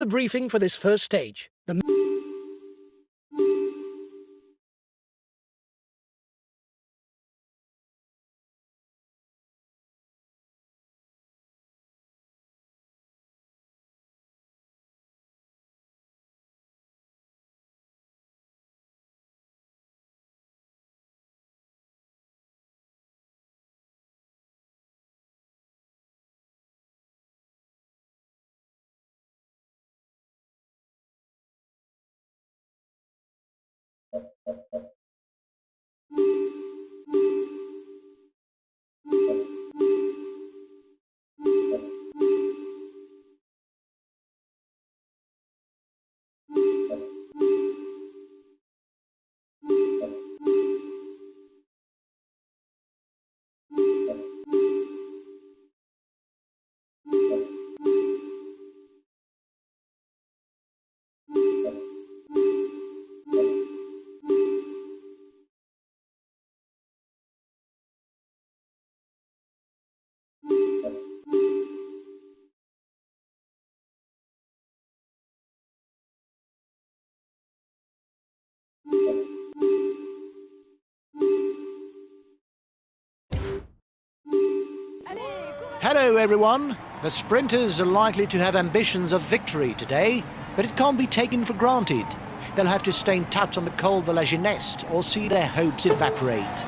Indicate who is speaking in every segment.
Speaker 1: briefing for this first stage.
Speaker 2: Hello everyone! The sprinters are likely to have ambitions of victory today, but it can't be taken for granted. They'll have to stay in touch on the Col de la Jeunesse or see their hopes evaporate.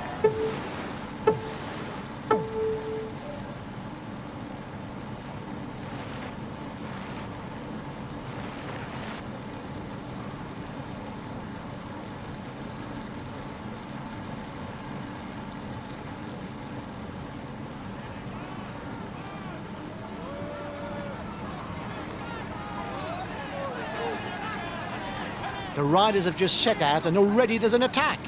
Speaker 2: The riders have just set out and already there's an attack.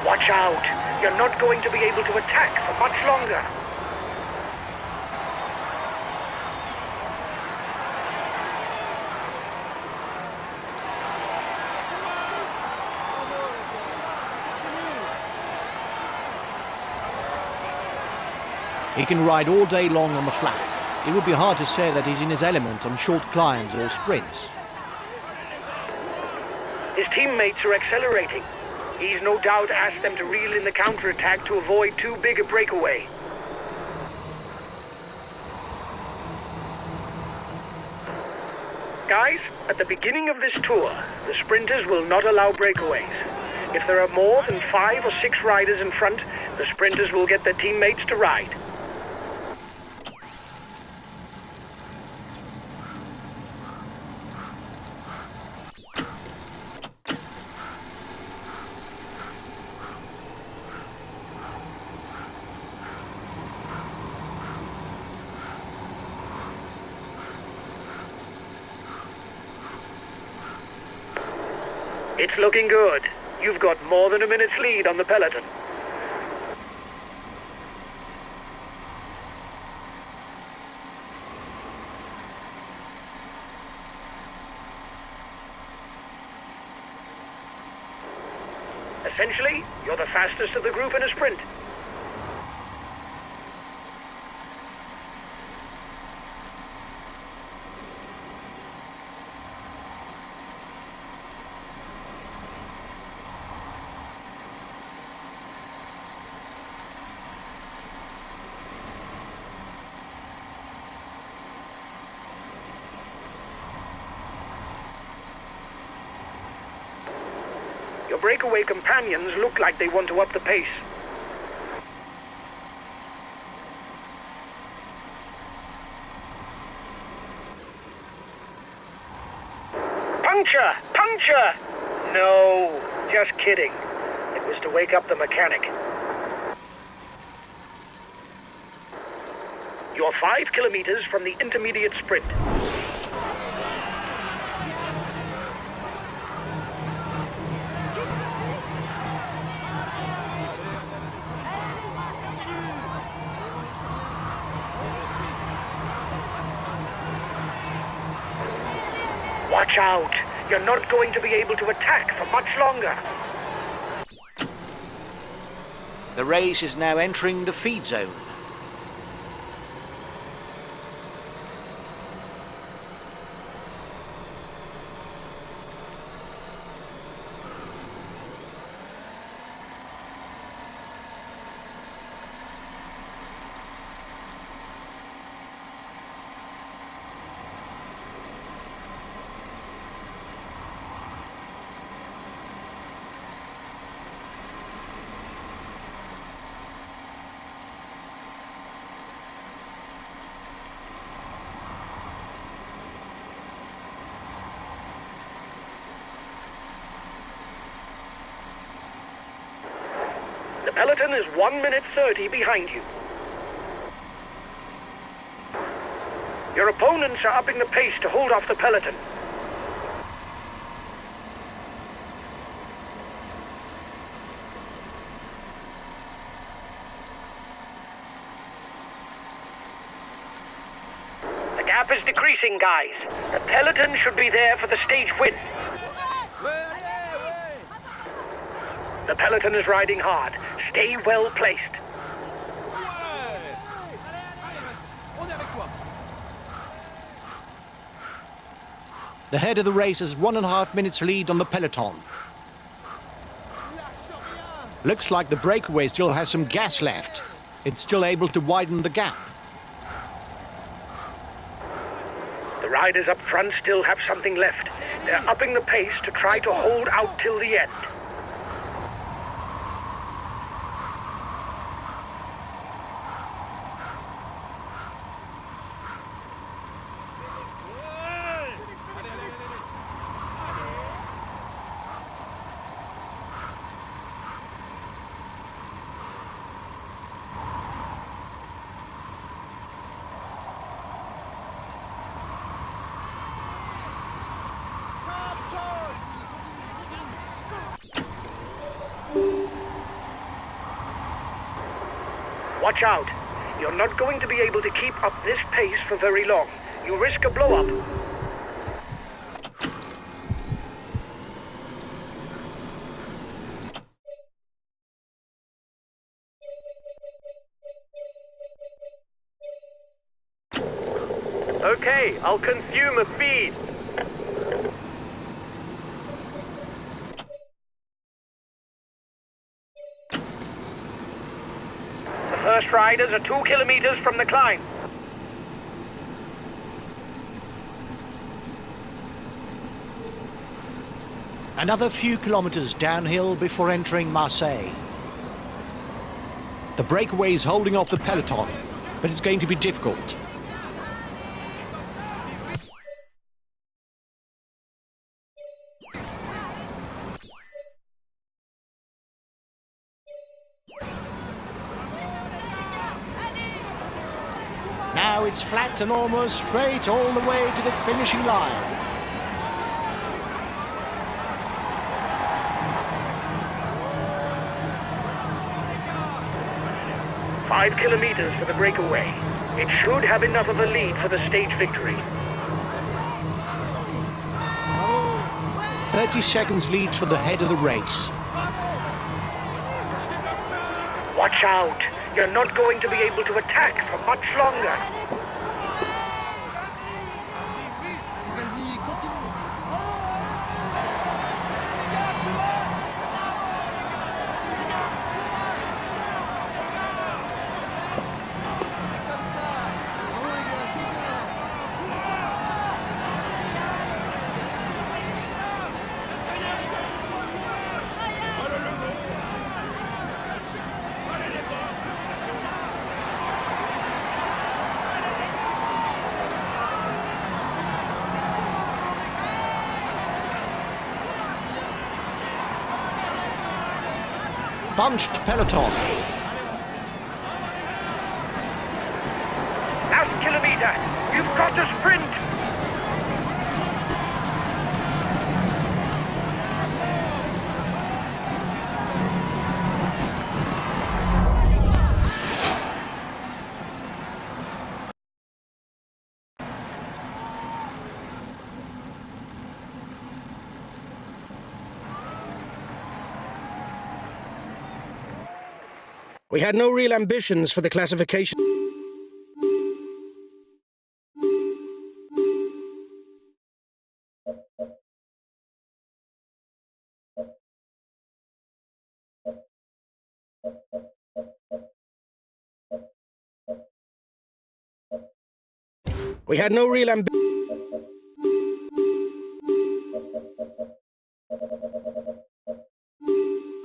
Speaker 1: Watch out! You're not going to be able to attack for much longer.
Speaker 2: He can ride all day long on the flat. It would be hard to say that he's in his element on short climbs or sprints.
Speaker 1: His teammates are accelerating. He's no doubt asked them to reel in the counterattack to avoid too big a breakaway. Guys, at the beginning of this tour, the sprinters will not allow breakaways. If there are more than 5 or 6 riders in front, the sprinters will get their teammates to ride. It's looking good. You've got more than a minute's lead on the peloton. Essentially, you're the fastest of the group in a sprint. Your breakaway companions look like they want to up the pace. Puncture! Puncture! No, just kidding. It was to wake up the mechanic. You're 5 kilometers from the intermediate sprint. Watch out! You're not going to be able to attack for much longer.
Speaker 2: The race is now entering the feed zone.
Speaker 1: The peloton is 1 minute 30 behind you. Your opponents are upping the pace to hold off the peloton. The gap is decreasing, guys. The peloton should be there for the stage win. The peloton is riding hard. Stay well placed.
Speaker 2: The head of the race has 1.5 minutes lead on the peloton. Looks like the breakaway still has some gas left. It's still able to widen the gap.
Speaker 1: The riders up front still have something left. They're upping the pace to try to hold out till the end. Watch out. You're not going to be able to keep up this pace for very long. You risk a blow-up.
Speaker 3: Okay, I'll consume a feed.
Speaker 1: The first riders are 2 kilometers from the climb.
Speaker 2: Another few kilometers downhill before entering Marseille. The breakaway is holding off the peloton, but it's going to be difficult. Now it's flat and almost straight all the way to the finishing line.
Speaker 1: Five kilometers for the breakaway. It should have enough of a lead for the stage victory.
Speaker 2: 30 seconds lead for the head of the race.
Speaker 1: Watch out! You're not going to be able to attack for much longer.
Speaker 2: Bunched peloton.
Speaker 1: Last kilometer. You've got to sprint. We had no real ambitions for the classification. We had no real ambition.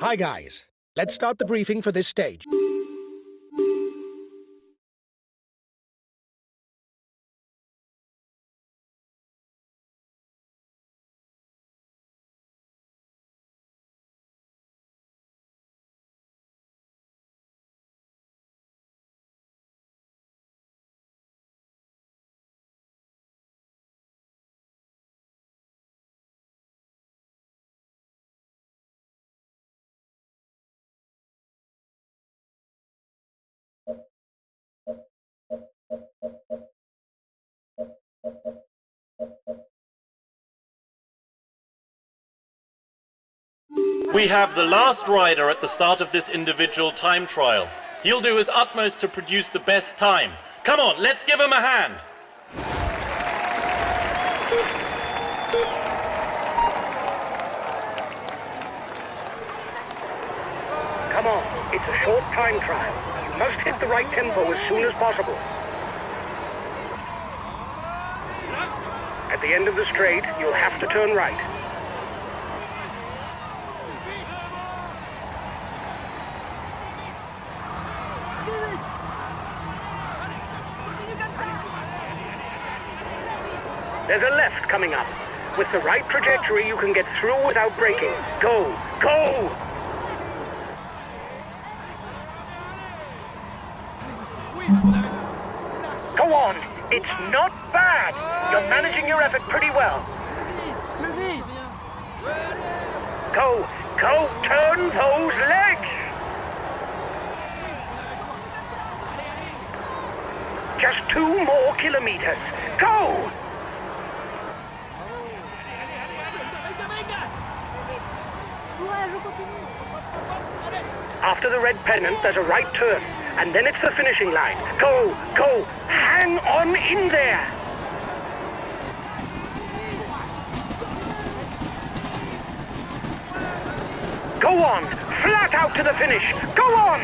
Speaker 1: Hi guys, let's start the briefing for this stage.
Speaker 3: We have the last rider at the start of this individual time trial. He'll do his utmost to produce the best time. Come on, let's give him a hand.
Speaker 1: Come on, it's a short time trial. You must hit the right tempo as soon as possible. At the end of the straight, you'll have to turn right. There's a left coming up. With the right trajectory, you can get through without braking. Go! Go! Go on! It's not bad! You're managing your effort pretty well. Go! Go! Turn those legs! Just 2 more kilometers. Go! After the red pennant, there's a right turn, and then it's the finishing line. Go! Go! Hang on in there! Go on! Flat out to the finish! Go on!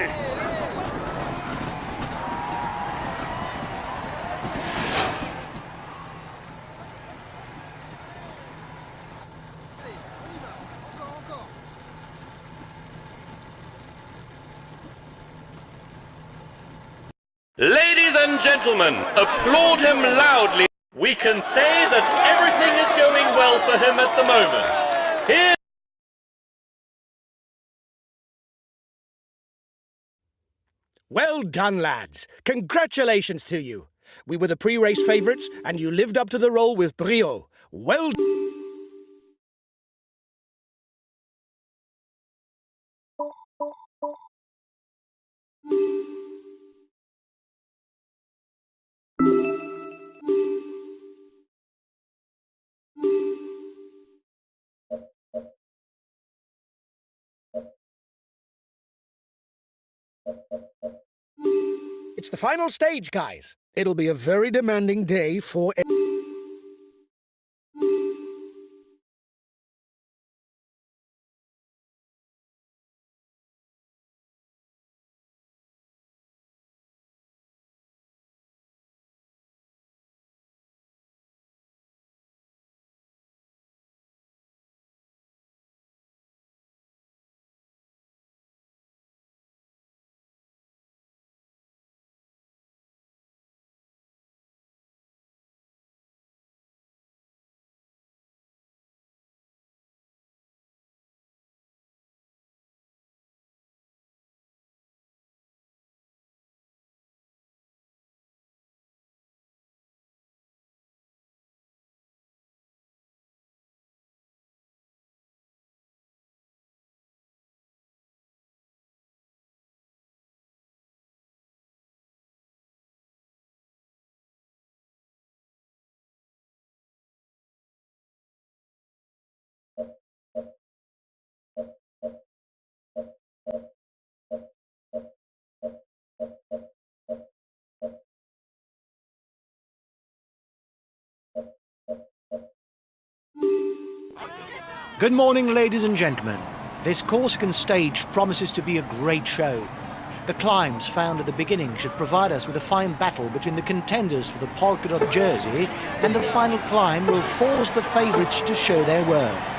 Speaker 3: Ladies and gentlemen, applaud him loudly. We can say that everything is going well for him at the moment. Here.
Speaker 1: Well done, lads. Congratulations to you. We were the pre-race favourites, and you lived up to the role with brio. Well It's the final stage, guys. It'll be a very demanding day for
Speaker 2: Good morning, ladies and gentlemen. This Corsican stage promises to be a great show. The climbs found at the beginning should provide us with a fine battle between the contenders for the polka dot jersey, and the final climb will force the favourites to show their worth.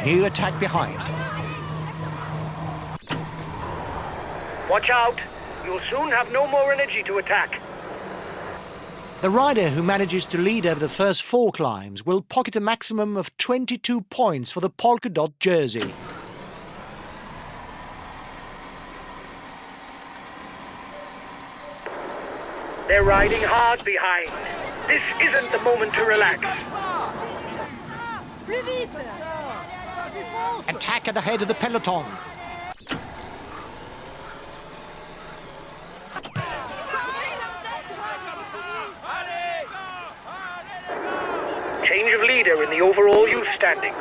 Speaker 2: New attack behind.
Speaker 1: Watch out! You'll soon have no more energy to attack.
Speaker 2: The rider who manages to lead over the first 4 climbs will pocket a maximum of 22 points for the polka dot jersey.
Speaker 1: They're riding hard behind. This isn't the moment to relax.
Speaker 2: Attack at the head of the peloton.
Speaker 1: Change of leader in the overall youth standings.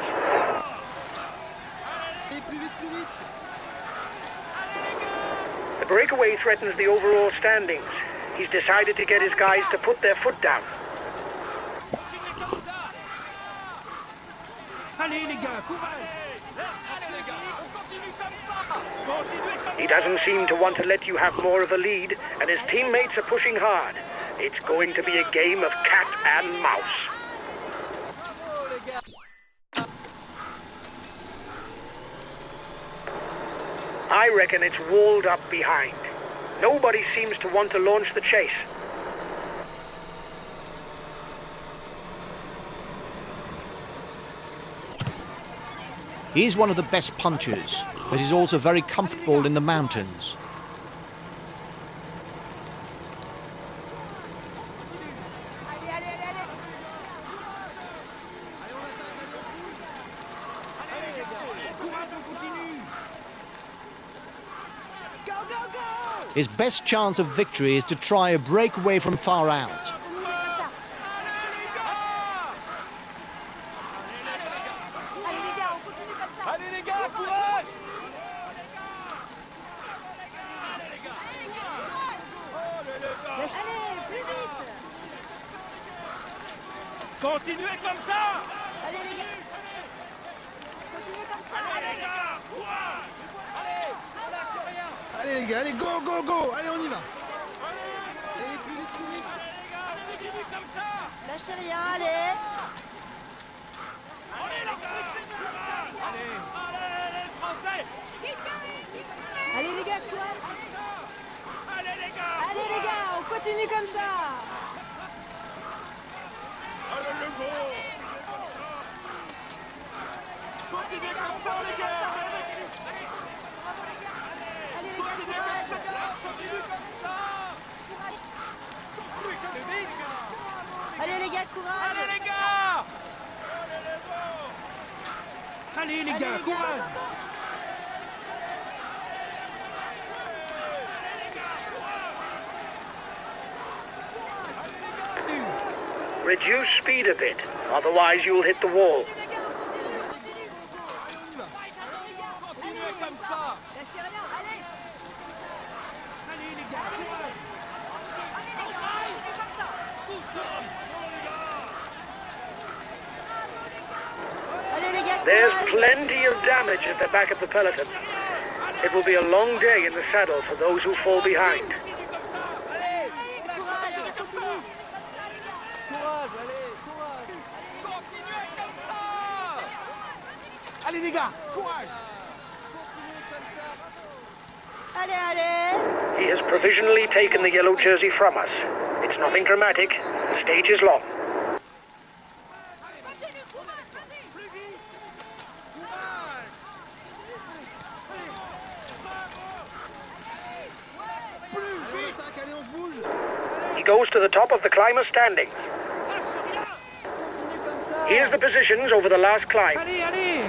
Speaker 1: The breakaway threatens the overall standings. He's decided to get his guys to put their foot down. He doesn't seem to want to let you have more of a lead, and his teammates are pushing hard. It's going to be a game of cat and mouse. I reckon it's walled up behind. Nobody seems to want to launch the chase.
Speaker 2: He's one of the best punchers, but he's also very comfortable in the mountains. His best chance of victory is to try a breakaway from far out.
Speaker 4: Continuez comme ça!
Speaker 5: Allez les gars! Continuez comme ça!
Speaker 4: Allez les gars! Courage!
Speaker 6: Allez! On lâche rien! Allez les gars, allez, go, go, go! Allez, on y va! Allez, plus vite, plus vite!
Speaker 4: Allez les gars, continuez comme ça!
Speaker 5: Lâchez rien, allez!
Speaker 4: Allez les gars! Allez! Allez les Français!
Speaker 5: Allez les gars, courage!
Speaker 4: Allez les gars!
Speaker 5: Allez les gars, on continue comme ça!
Speaker 4: Allez le go! Continuez comme ça les gars!
Speaker 5: Allez les gars, courage!
Speaker 4: Continue comme ça!
Speaker 5: Allez les gars, courage!
Speaker 4: Allez les gars!
Speaker 6: Allez les gars, courage!
Speaker 1: Reduce speed a bit, otherwise you'll hit the wall.
Speaker 4: Continuez comme ça!
Speaker 5: Lâchez rien, allez!
Speaker 6: Allez les gars, courage!
Speaker 5: Allez les gars,
Speaker 1: There's
Speaker 5: courage!
Speaker 1: plenty of damage at the back of the peloton. It will be a long day in the saddle for those who fall behind.
Speaker 6: Allez! On lâche
Speaker 5: Courage,
Speaker 6: rien!
Speaker 5: on continue!
Speaker 6: Courage, allez, courage!
Speaker 4: Continuez comme ça!
Speaker 6: Allez les gars, courage!
Speaker 5: Allez, allez!
Speaker 1: He has provisionally taken the yellow jersey from us. It's nothing dramatic. The stage is long. He goes to the top of the climber standings. Here's the positions over the last climb.
Speaker 6: Allez, allez.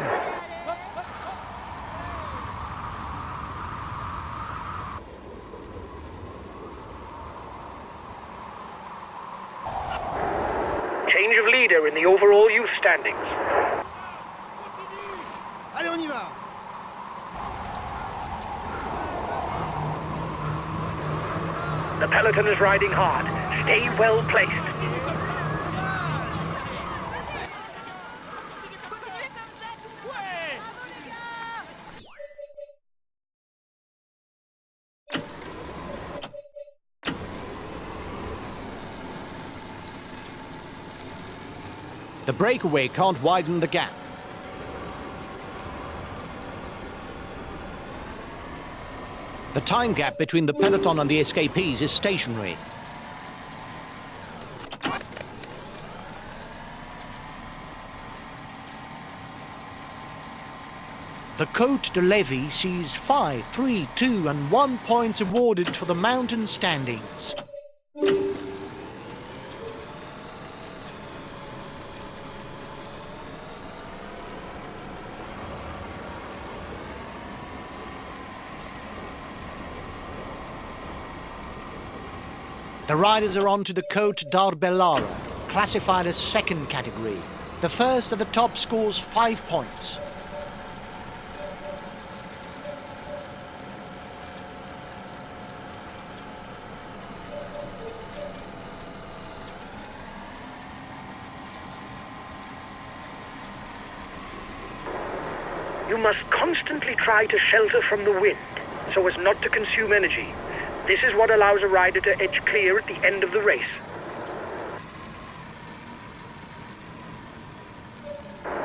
Speaker 1: Change of leader in the overall youth standings.
Speaker 6: Allez, on y va.
Speaker 1: The peloton is riding hard. Stay well placed.
Speaker 2: The breakaway can't widen the gap. The time gap between the peloton and the escapees is stationary. The Côte de Lévis sees 5, 3, 2 and 1 points awarded for the mountain standings. The riders are on to the Côte d'Arbellara, classified as second category. The first at the top scores 5 points.
Speaker 1: You must constantly try to shelter from the wind so as not to consume energy. This is what allows a rider to edge clear at the end of the race.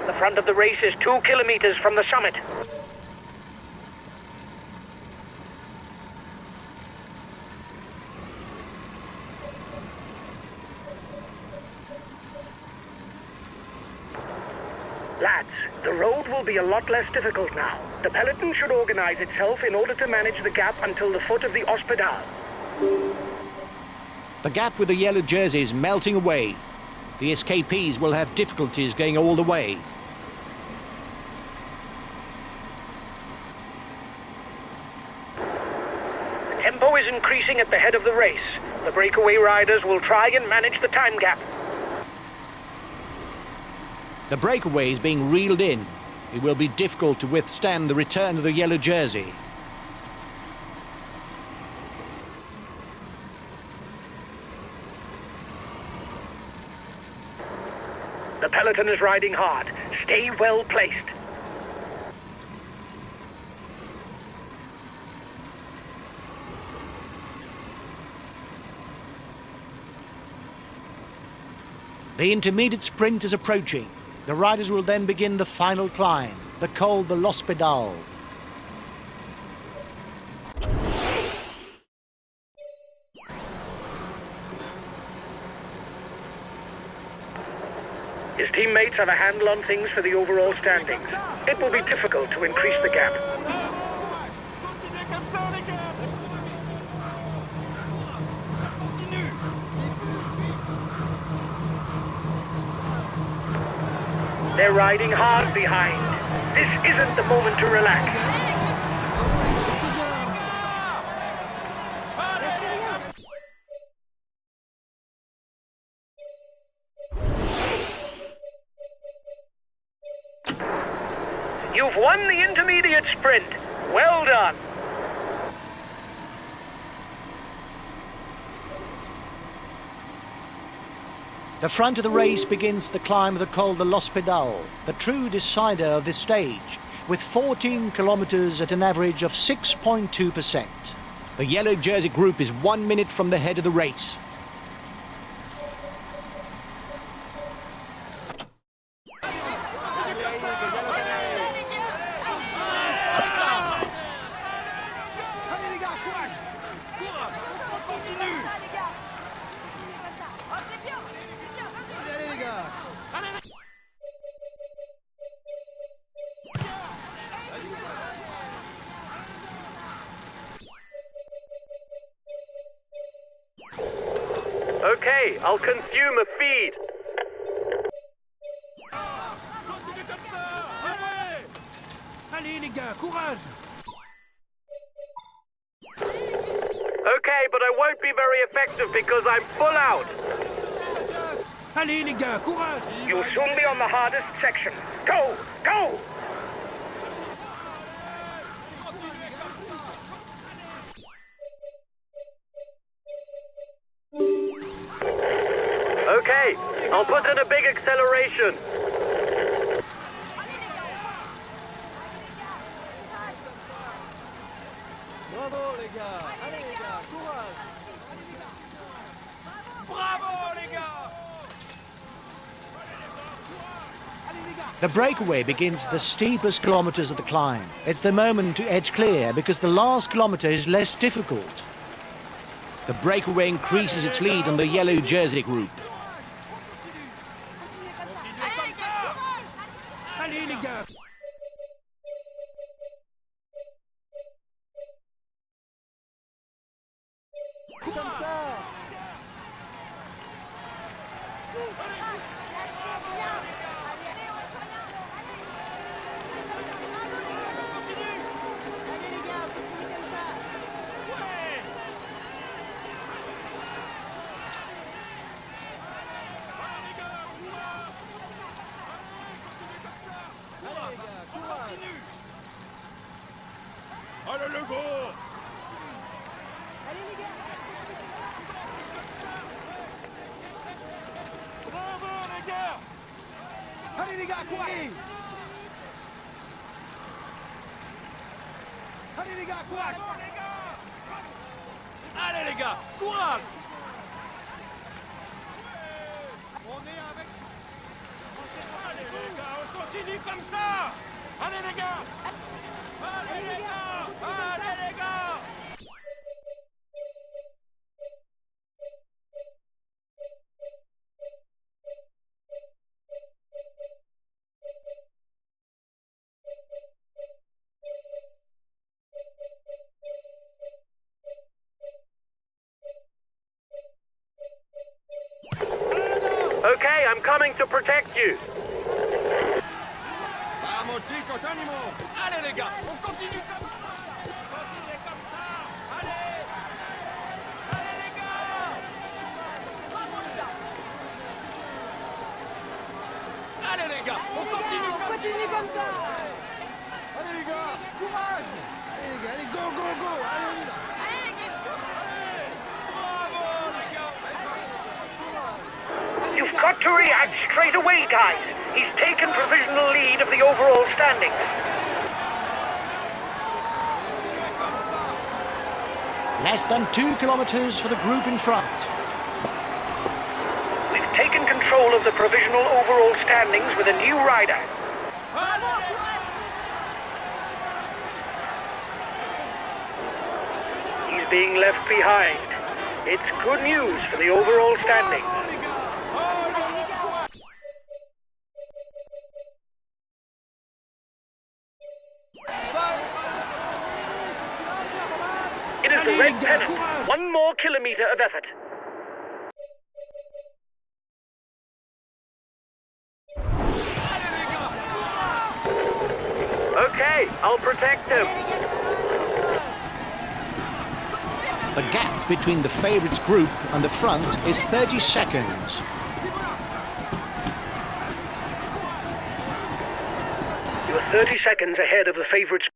Speaker 1: The front of the race is 2 kilometers from the summit. Lads, the road will be a lot less difficult now. The peloton should organize itself in order to manage the gap until the foot of the Hospital.
Speaker 2: The gap with the yellow jersey is melting away. The escapees will have difficulties going all the way.
Speaker 1: The tempo is increasing at the head of the race. The breakaway riders will try and manage the time gap.
Speaker 2: The breakaway is being reeled in. It will be difficult to withstand the return of the yellow jersey.
Speaker 1: The peloton is riding hard. Stay well placed.
Speaker 2: The intermediate sprint is approaching. The riders will then begin the final climb, the Col de l'Hospital.
Speaker 1: His teammates have a handle on things for the overall standings. It will be difficult to increase the gap.
Speaker 4: Continuez comme ça, les gars. Continue.
Speaker 1: They're riding hard behind. This isn't the moment to relax. You've won the intermediate sprint. Well done.
Speaker 2: The front of the race begins the climb of the Col de l'Hospital, the true decider of this stage, with 14 kilometers at an average of 6.2%. The yellow jersey group is 1 minute from the head of the race.
Speaker 6: Allez les gars, courage.
Speaker 4: Continue.
Speaker 6: Allez les gars.
Speaker 3: Okay, I'll consume a feed.
Speaker 4: Continue comme ça. Allez.
Speaker 6: Allez les gars, courage.
Speaker 3: Okay, but I won't be very effective because I'm full out.
Speaker 6: Allez les gars, courage.
Speaker 1: You'll soon be on the hardest section. Go! Go!
Speaker 3: Okay, I'll put in a big acceleration.
Speaker 4: Bravo les gars. Allez les gars, courage. Bravo les gars.
Speaker 2: The breakaway begins the steepest kilometres of the climb. It's the moment to edge clear because the last kilometre is less difficult. The breakaway increases its lead on the yellow jersey group.
Speaker 6: Allez les gars.
Speaker 5: Comme ça. Allez les gars, continuez comme ça.
Speaker 4: Allez les gars, courage. Allez le go.
Speaker 5: Allez les gars.
Speaker 4: Bravo les gars.
Speaker 6: Allez les gars, courage. Allez les gars, courage.
Speaker 4: Allez les gars, courage.
Speaker 6: On est avec.
Speaker 4: Allez les gars, on continue comme ça. Allez les gars. Allez les gars. Allez les gars.
Speaker 3: Okay, I'm coming to protect you.
Speaker 6: Vamos chicos, ánimo.
Speaker 4: Allez les gars, on continue comme ça. Continuez comme ça. Allez. Allez les gars. Allez les gars, on
Speaker 5: Allez les
Speaker 4: continue
Speaker 5: gars, on
Speaker 4: comme
Speaker 5: continue comme ça.
Speaker 6: Allez les gars, courage. Allez les gars, allez, go, go, go. Allez, on y va.
Speaker 4: Bravo les gars.
Speaker 1: You've got to react straight away, guys. He's taken provisional lead of the overall standings.
Speaker 2: Less than 2 kilometres for the group in front.
Speaker 1: We've taken control of the provisional overall standings with a new rider. He's being left behind. It's good news for the overall standings. It is the red pennant. One more kilometre of effort.
Speaker 3: Okay, I'll protect him.
Speaker 2: The gap between the favourites group and the front is 30 seconds.
Speaker 1: You are 30 seconds ahead of the favourites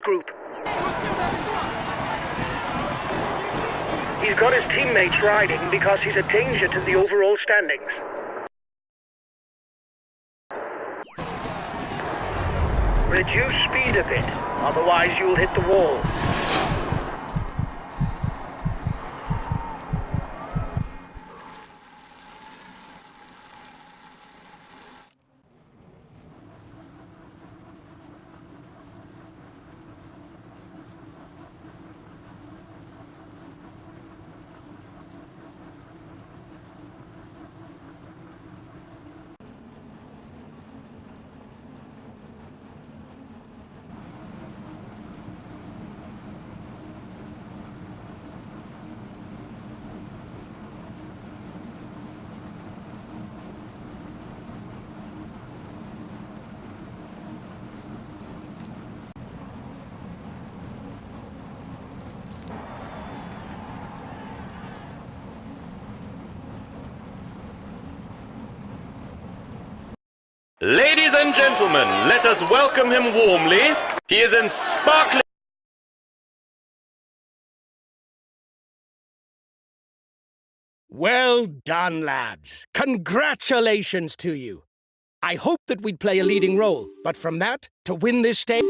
Speaker 1: group. He's got his teammates riding because he's a danger to the overall standings. Reduce speed a bit, otherwise you'll hit the wall.
Speaker 3: Ladies and gentlemen, let us welcome him warmly. He is in sparkling...
Speaker 7: Well done, lads. Congratulations to you. I hoped that we'd play a leading role, but from that to win this stage...